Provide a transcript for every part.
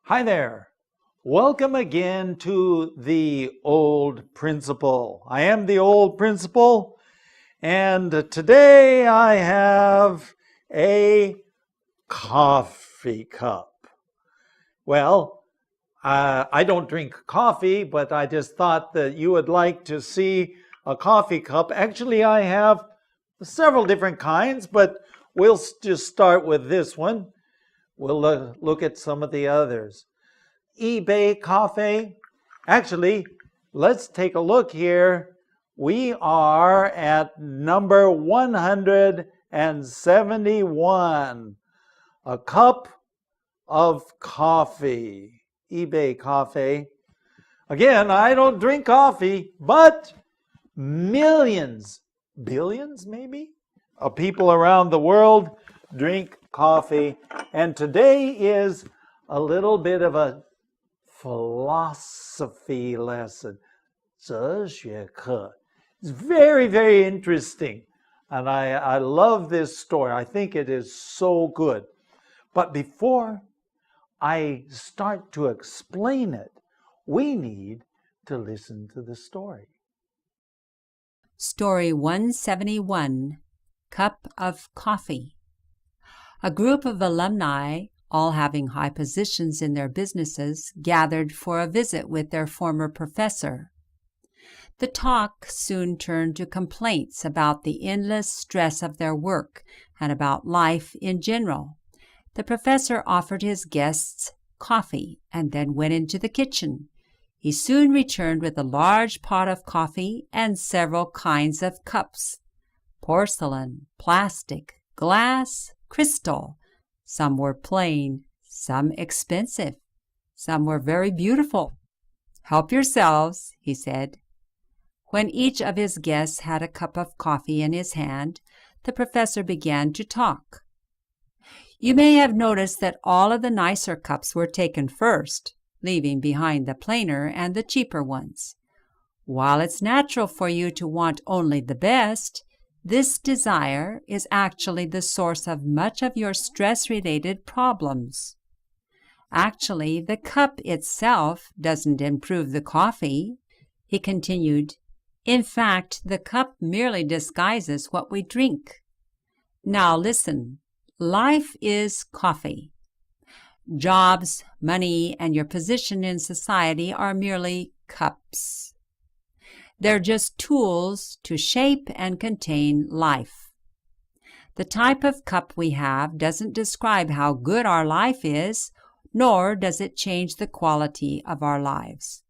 Hi there. Welcome again to the Old Principal. I am the Old Principal, and today I have a coffee cup. Well, I don't drink coffee, but I just thought that you would like to see a coffee cup. Actually, I have several different kinds, but we'll just start with this one. We'll look at some of the others. eBay Coffee. Actually, let's take a look here. We are at number 171. A cup of coffee. eBay Coffee. Again, I don't drink coffee, but millions, billions maybe, of people around the world drink coffee. And today is a little bit of a philosophy lesson. 哲学课. It's very, very interesting. And I love this story. I think it is so good. But before I start to explain it, we need to listen to the story. Story 171, Cup of Coffee. A group of alumni, all having high positions in their businesses, gathered for a visit with their former professor. The talk soon turned to complaints about the endless stress of their work and about life in general. The professor offered his guests coffee and then went into the kitchen. He soon returned with a large pot of coffee and several kinds of cups: porcelain, plastic, glass, crystal. Some were plain, some expensive, some were very beautiful. "Help yourselves," he said. When each of his guests had a cup of coffee in his hand, the professor began to talk. "You may have noticed that all of the nicer cups were taken first, leaving behind the plainer and the cheaper ones. While it's natural for you to want only the best, this desire is actually the source of much of your stress-related problems. Actually, the cup itself doesn't improve the coffee," he continued. "In fact, the cup merely disguises what we drink. Now listen, life is coffee. Jobs, money, and your position in society are merely cups. They're just tools to shape and contain life. The type of cup we have doesn't describe how good our life is, nor does it change the quality of our lives.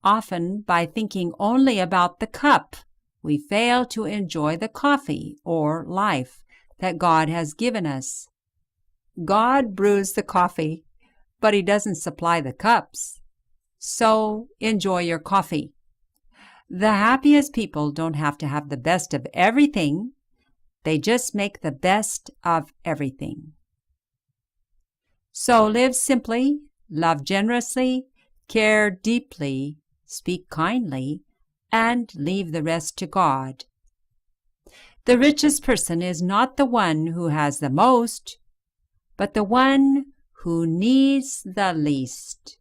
Often, by thinking only about the cup, we fail to enjoy the coffee, or life, that God has given us. God brews the coffee, but He doesn't supply the cups. So, enjoy your coffee. The happiest people don't have to have the best of everything. They just make the best of everything. So live simply, love generously, care deeply, speak kindly, and leave the rest to God. The richest person is not the one who has the most, but the one who needs the least."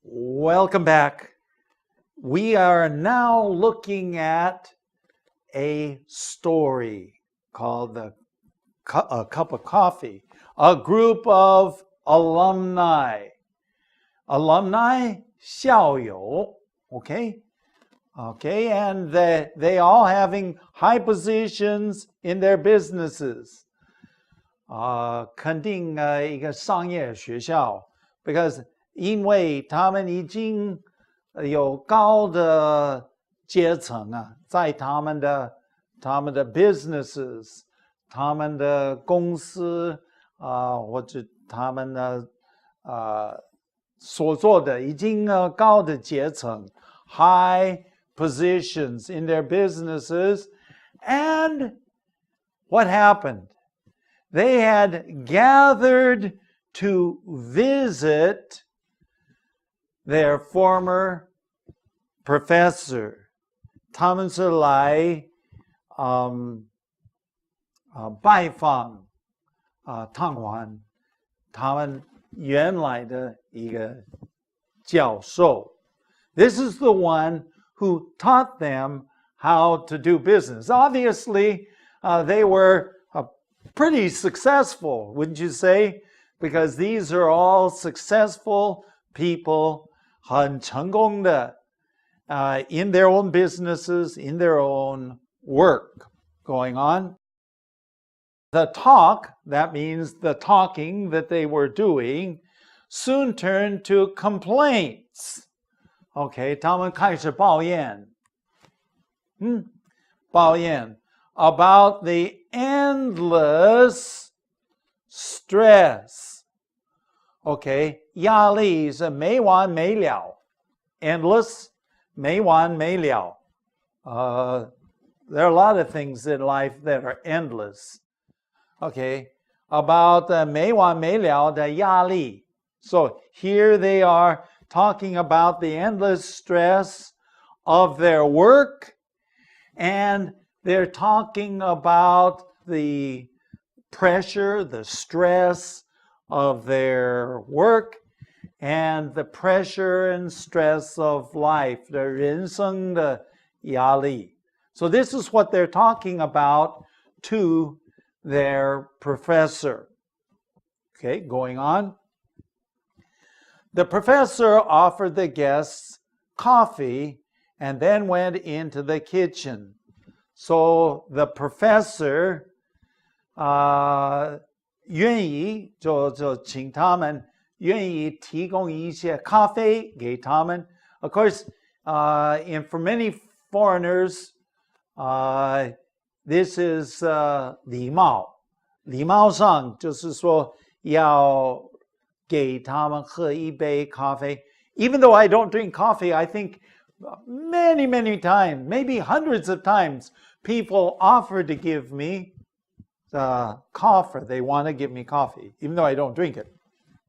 Welcome back. We are now looking at a story called A Cup of Coffee. A group of alumni. Alumni, 校友, okay? Okay, and they all having high positions in their businesses. 肯定一个商业学校 because 因为他们已经有高的阶层啊，在他们的 businesses， 他们的公司或者他们的所做的已经高的阶层 high positions in their businesses. And what happened? They had gathered to visit their former professor. 他们是来拜访探望他们原来的一个教授. This is the one who taught them how to do business. Obviously, they were pretty successful, wouldn't you say? Because these are all successful people, 很成功的, in their own businesses, in their own work going on. The talk, that means the talking that they were doing, soon turned to complaints. Okay, 他们开始抱怨. 抱怨 about the endless stress. Okay, 压力是没完没了. Endless, 没完没了. There are a lot of things in life that are endless. Okay, about 没完没了的压力. So here they are talking about the endless stress of their work, and they're talking about the pressure, the stress of their work, and the pressure and stress of life, 的人生的压力. So this is what they're talking about to their professor. Okay, going on. The professor offered the guests coffee and then went into the kitchen. So the professor 愿意就请他们愿意提供一些咖啡给他们. Of course, and for many foreigners, this is 礼貌. 礼貌上就是说要给他们喝一杯咖啡. Even though I don't drink coffee, I think many, many times, maybe hundreds of times, people offer to give me coffee. They want to give me coffee, even though I don't drink it.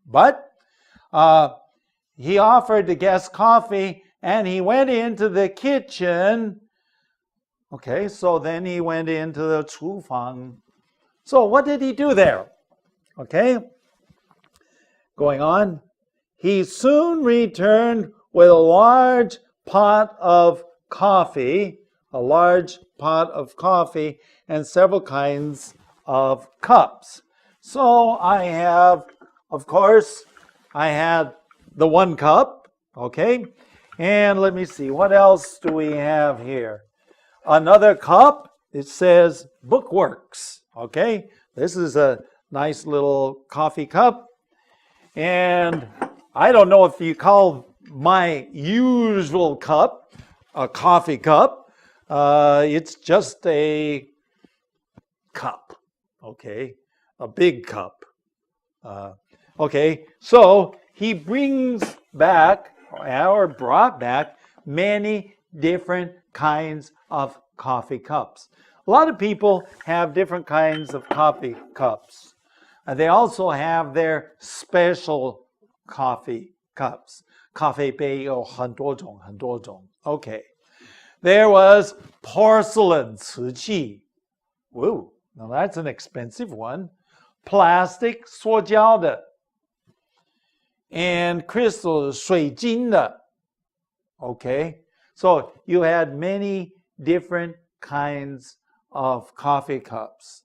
But he offered the guests coffee, and he went into the kitchen. Okay, so then he went into the 厨房. So what did he do there? Okay, going on. He soon returned with a large pot of coffee, and several kinds of cups. So I have, of course, I had the one cup, okay? And let me see, what else do we have here? Another cup, it says Bookworks, okay? This is a nice little coffee cup. And I don't know if you call my usual cup a coffee cup. It's just a cup, okay? A big cup. Okay, so he brings back or brought back many different kinds of coffee cups. A lot of people have different kinds of coffee cups. They also have their special coffee cups. 咖啡杯有很多种, Okay. There was porcelain, 瓷器. Whoa, now that's an expensive one. Plastic, 塑胶的. And crystal, 水晶的. Okay. So you had many different kinds of coffee cups.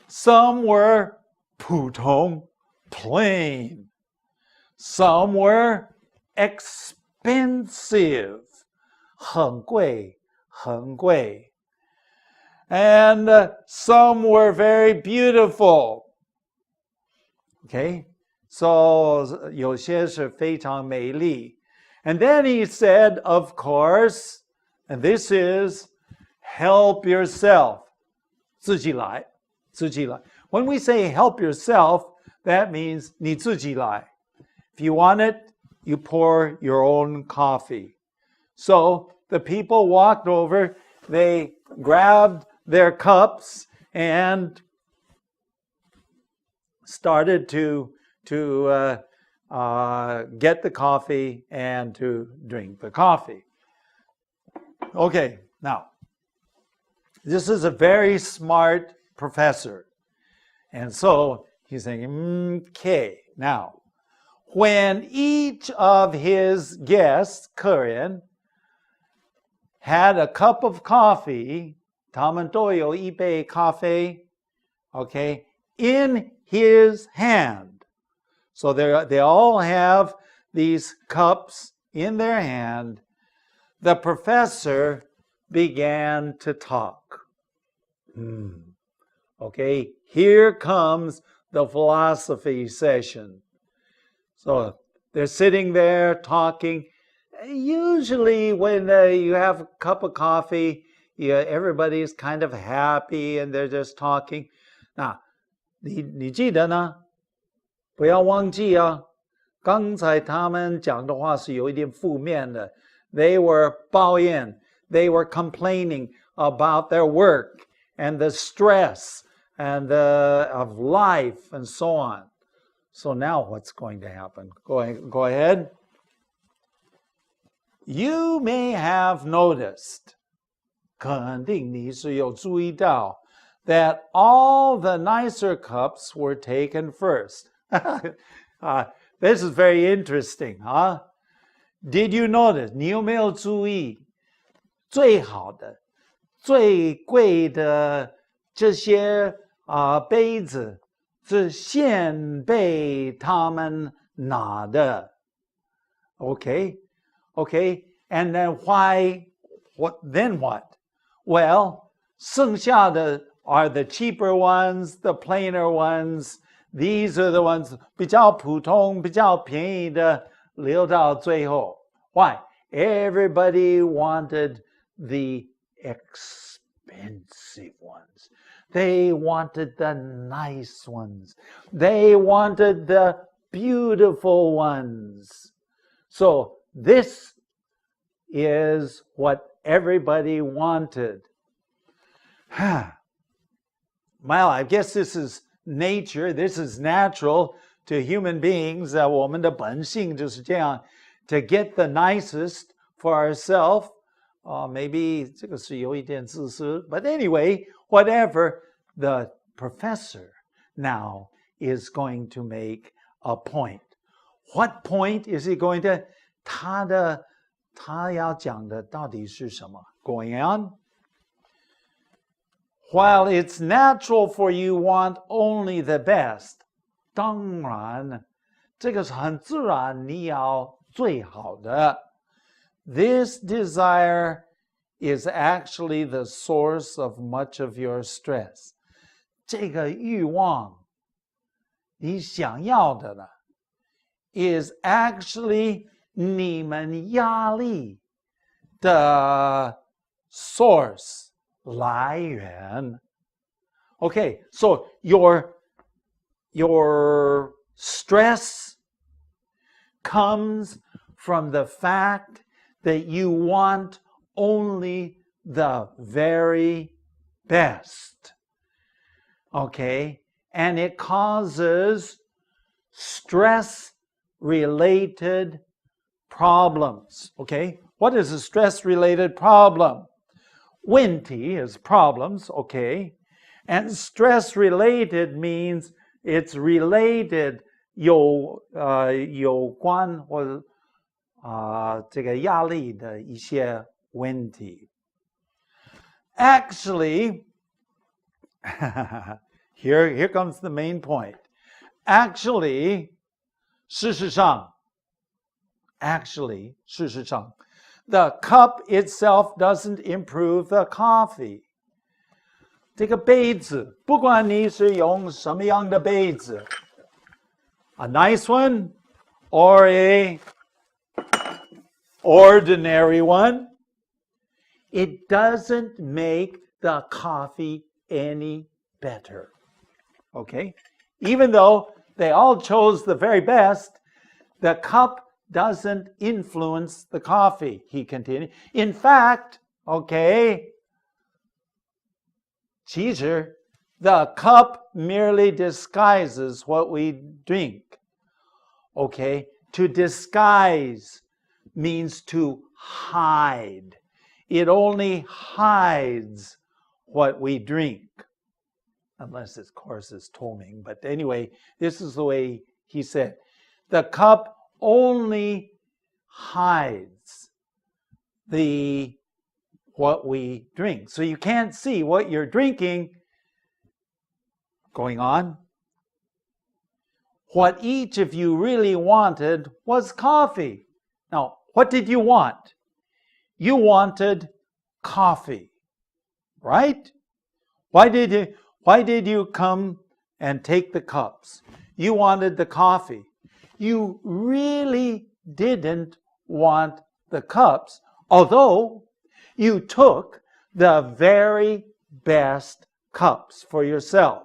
Some were 普通, plain. Some were expensive, 很贵, 很贵. And some were very beautiful. Okay, so 有些是非常美丽. And then he said, of course, and this is help yourself. 自己来, 自己来. When we say help yourself, that means 你自己来. If you want it, you pour your own coffee. So the people walked over, they grabbed their cups and started to get the coffee and to drink the coffee. Okay, now, this is a very smart professor. And so he's saying, okay, now, when each of his guests, 客人, had a cup of coffee, 他们都有一杯咖啡, okay, in his hand. So they all have these cups in their hand. The professor began to talk. Okay, here comes the philosophy session. So they're sitting there talking. Usually when you have a cup of coffee, everybody's kind of happy and they're just talking. 那你记得呢？不要忘记啊，刚才他们讲的话是有一点负面的。They were 抱怨, they were complaining about their work and the stress and of life and so on. So now what's going to happen? Go ahead. You may have noticed, 肯定你是有注意到, that all the nicer cups were taken first. This is very interesting, huh? Did you notice? 你有没有注意最好的、最贵的这些杯子是先被他们拿的 Okay, and then then what? Well, 剩下的 are the cheaper ones, the plainer ones. These are the ones 比较普通、比较便宜的留到最后. Why? Everybody wanted the expensive ones. They wanted the nice ones. They wanted the beautiful ones. So this is what everybody wanted. Well, I guess this is nature. This is natural to human beings. 我们的本性就是这样, to get the nicest for ourselves. Maybe 这个是有一点自私, but anyway, whatever, the professor now is going to make a point. What point is he going to? 他要讲的到底是什么? Going on. While it's natural for you want only the best, 当然这个是很自然你要最好的. This desire is actually the source of much of your stress. 这个欲望你想要的呢 is actually 你们压力的 source 来源. Okay, so your stress comes from the fact that you want only the very best. Okay, and it causes stress-related problems. Okay, what is a stress-related problem? 问题 is problems, okay, and stress-related means it's related 有关或这个压力的一些问题. Actually, here comes the main point. Actually, 事实上, the cup itself doesn't improve the coffee. 这个杯子，不管你是用什么样的杯子, a nice one or a ordinary one, it doesn't make the coffee any better. Okay? Even though they all chose the very best, the cup doesn't influence the coffee, he continued. In fact, okay, 其实 the cup merely disguises what we drink. Okay? To disguise means to hide. It only hides what we drink. Unless, of course, it's Tolming. But anyway, this is the way he said. the cup only hides what we drink. So you can't see what you're drinking. Going on. What each of you really wanted was coffee. Now, what did you want? You wanted coffee, right? Why did you come and take the cups? You wanted the coffee. You really didn't want the cups, although you took the very best cups for yourself,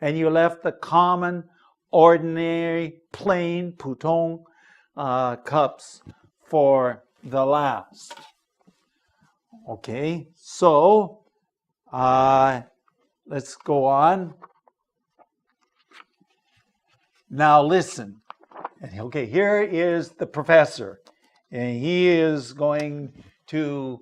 and you left the common, ordinary, plain, 普通 cups for the last. Okay, so let's go on. Now listen. Okay, here is the professor, and he is going to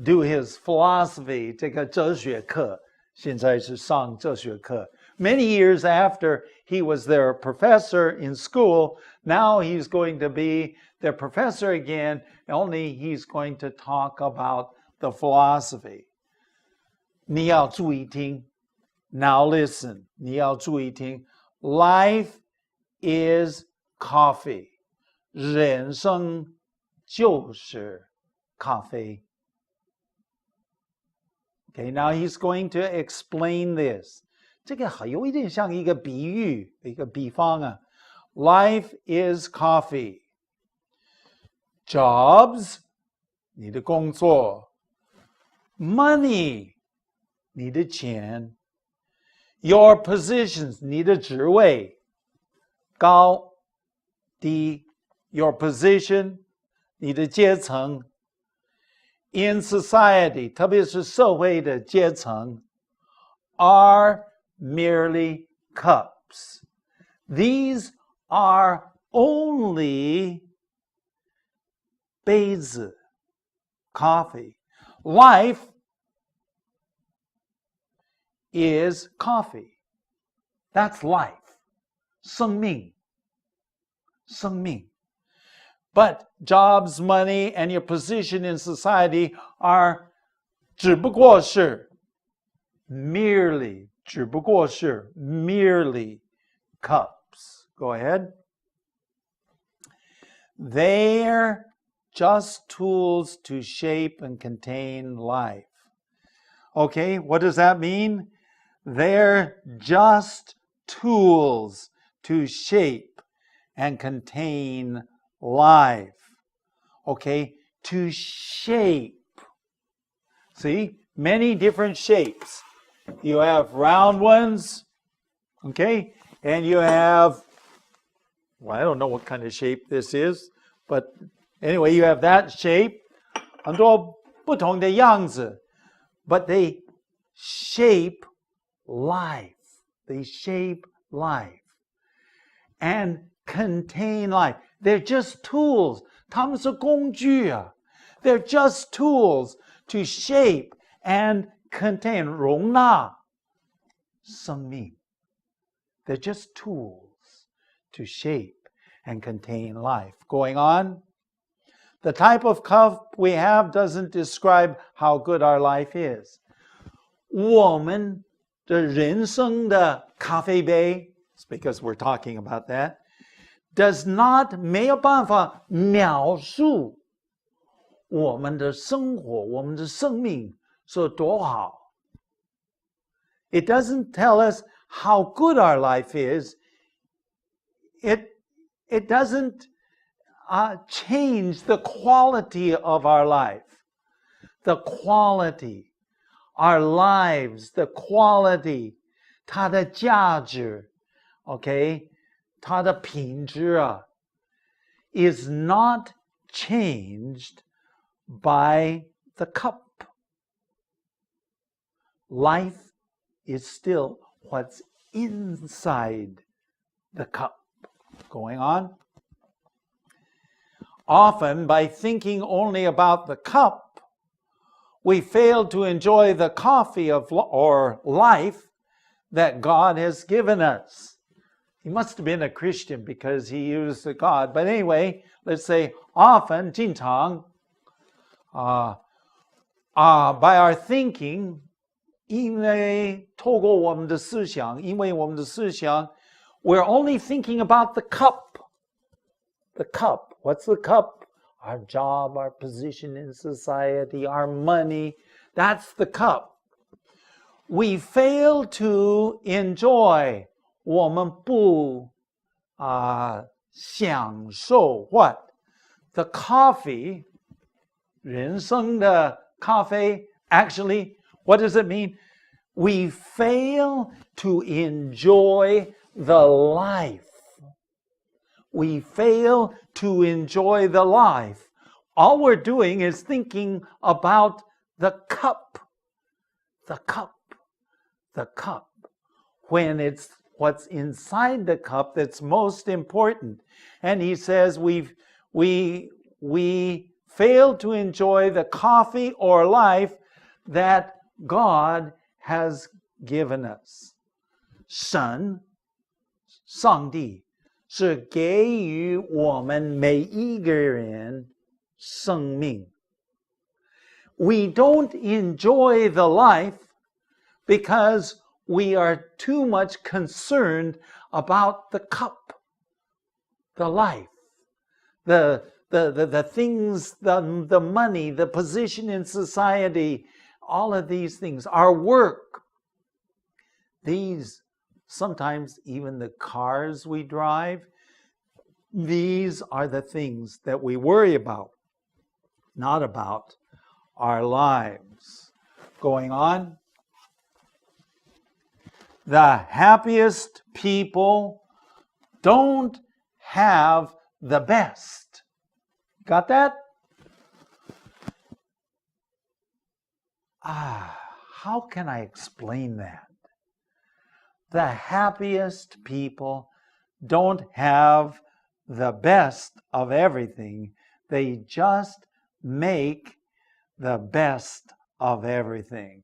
do his philosophy, 这个哲学课，现在是上哲学课。Many years after he was their professor in school, now he's going to be their professor again, only he's going to talk about the philosophy. 你要注意听. Now listen, 你要注意听. Life is coffee. 人生就是咖啡. Okay, now he's going to explain this. 这个有一点像一个比喻，一个比方啊。Life is coffee. Jobs, 你的工作。Money, 你的钱。Your positions, 你的职位。高低 your position, 你的阶层。In society, 特别是社会的阶层 are merely cups. These are only 杯子 coffee. Life is coffee. That's life. 生命 But jobs, money, and your position in society are 只不过是 merely 只不过是 merely cups. Go ahead. They're just tools to shape and contain life. Okay, what does that mean? They're just tools to shape and contain life. Okay, to shape. See, many different shapes. You have round ones, okay, and you have, well, I don't know what kind of shape this is, but anyway, you have that shape. 很多不同的样子, but they shape life. They shape life and contain life. They're just tools. 它们是工具啊. They're just tools to shape and contain 容纳生命. They're just tools to shape and contain life. Going on. The type of cup we have doesn't describe how good our life is. 我们的人生的咖啡杯, it's because we're talking about that, does not 没有办法描述我们的生活, 我们的生命是多好. It doesn't tell us how good our life is. It doesn't change the quality of our life. The quality, our lives, the quality, 它的价值, okay, 它的品质啊, is not changed by the cup. Life is still what's inside the cup. Going on. Often, by thinking only about the cup, we fail to enjoy the coffee or life that God has given us. He must have been a Christian because he used the God. But anyway, let's say often, 经常, by our thinking, 因为透过我们的思想, 因为我们的思想, we're only thinking about the cup. The cup. What's the cup? Our job, our position in society, our money. That's the cup. We fail to enjoy. 我们不享受 what? The coffee. 人生的咖啡. Actually, what does it mean? We fail to enjoy the life. We fail to enjoy the life. All we're doing is thinking about the cup. The cup. The cup. When it's what's inside the cup that's most important. And he says we fail to enjoy the coffee or life that God has given us. 神，上帝是给予我们每一个人生命。We don't enjoy the life because we are too much concerned about the cup, the life, the things, the money, the position in society, all of these things, our work. These, sometimes even the cars we drive, these are the things that we worry about, not about our lives. Going on. The happiest people don't have the best. Got that? How can I explain that? The happiest people don't have the best of everything. They just make the best of everything.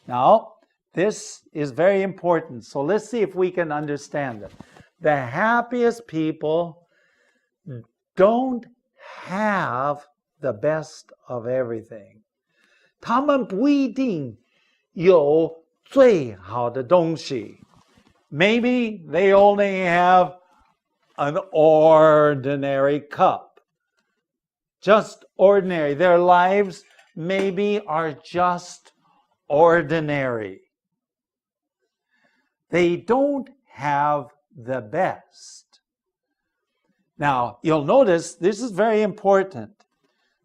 Now, this is very important. So let's see if we can understand it. The happiest people don't have the best of everything. 他们不一定有最好的东西. Maybe they only have an ordinary cup. Just ordinary. Their lives maybe are just ordinary. They don't have the best. Now, you'll notice this is very important.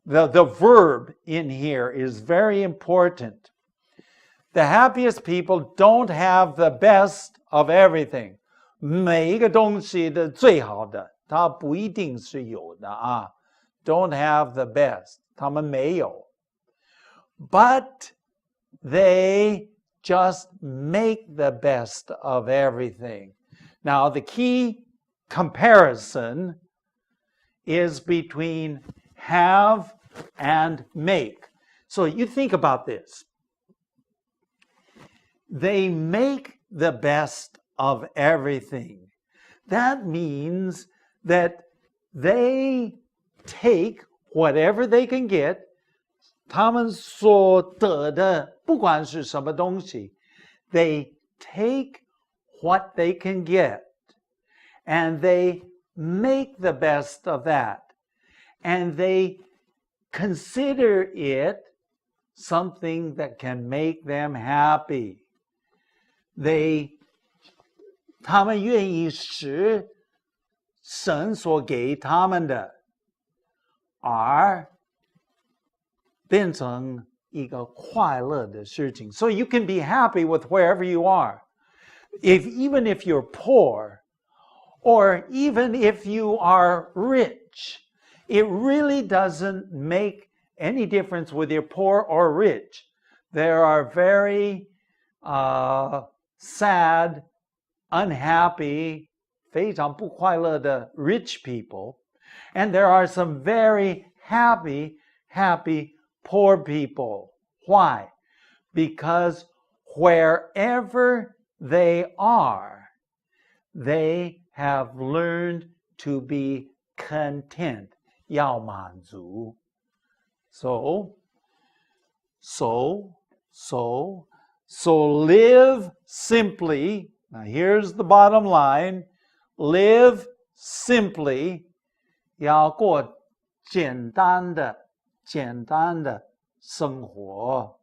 The verb in here is very important. The happiest people don't have the best of everything. 每一个东西的最好的，它不一定是有的啊。Don't have the best. 他们没有。But they just make the best of everything. Now, the key comparison is between have and make. So you think about this. They make the best of everything. That means that they take whatever they can get, 他们所得的不管是什么东西, they take what they can get and they make the best of that. And they consider it something that can make them happy. 他们愿意使神所给他们的而变成一个快乐的事情. So you can be happy with wherever you are. Even if you're poor, or even if you are rich, it really doesn't make any difference whether you're poor or rich. There are very sad, unhappy, 非常不快乐的 rich people, and there are some very happy poor people. Why? Because wherever they are, they have learned to be content. 要满足. So live simply. Now here's the bottom line. Live simply. 要过简单的生活.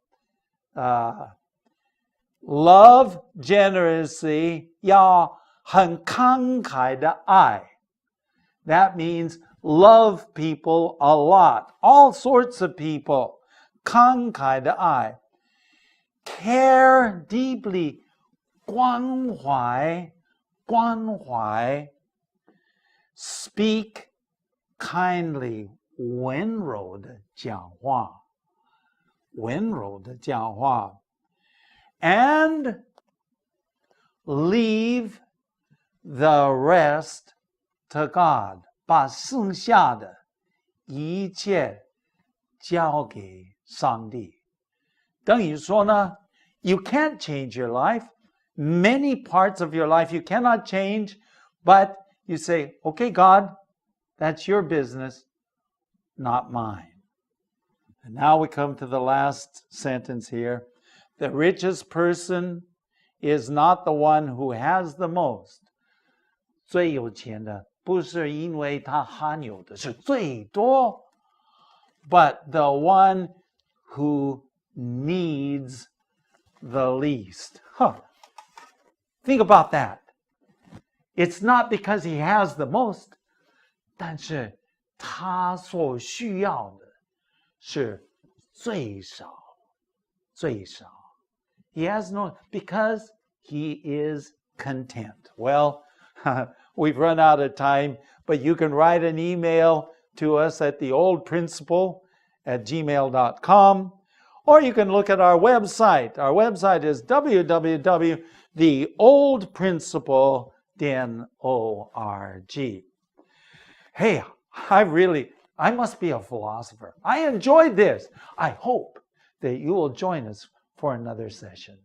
Love generously. 要很慷慨的爱. That means love people a lot. All sorts of people. 慷慨的爱. Care deeply. 关怀. Speak kindly. 温柔的讲话. And leave the rest to God. 把剩下的一切交给上帝。等于说呢, you can't change your life. Many parts of your life you cannot change, but you say, okay, God, that's your business, not mine. And now we come to the last sentence here. The richest person is not the one who has the most. 最有钱的不是因为他含有的是最多, but the one who needs the least. Think about that. It's not because he has the most, 但是他所需要的是最少. He has no, because he is content. Well, we've run out of time, but you can write an email to us at theoldprinciple@gmail.com, or you can look at our website. Our website is www.theoldprinciple.org. Hey, I must be a philosopher. I enjoyed this. I hope that you will join us for another session.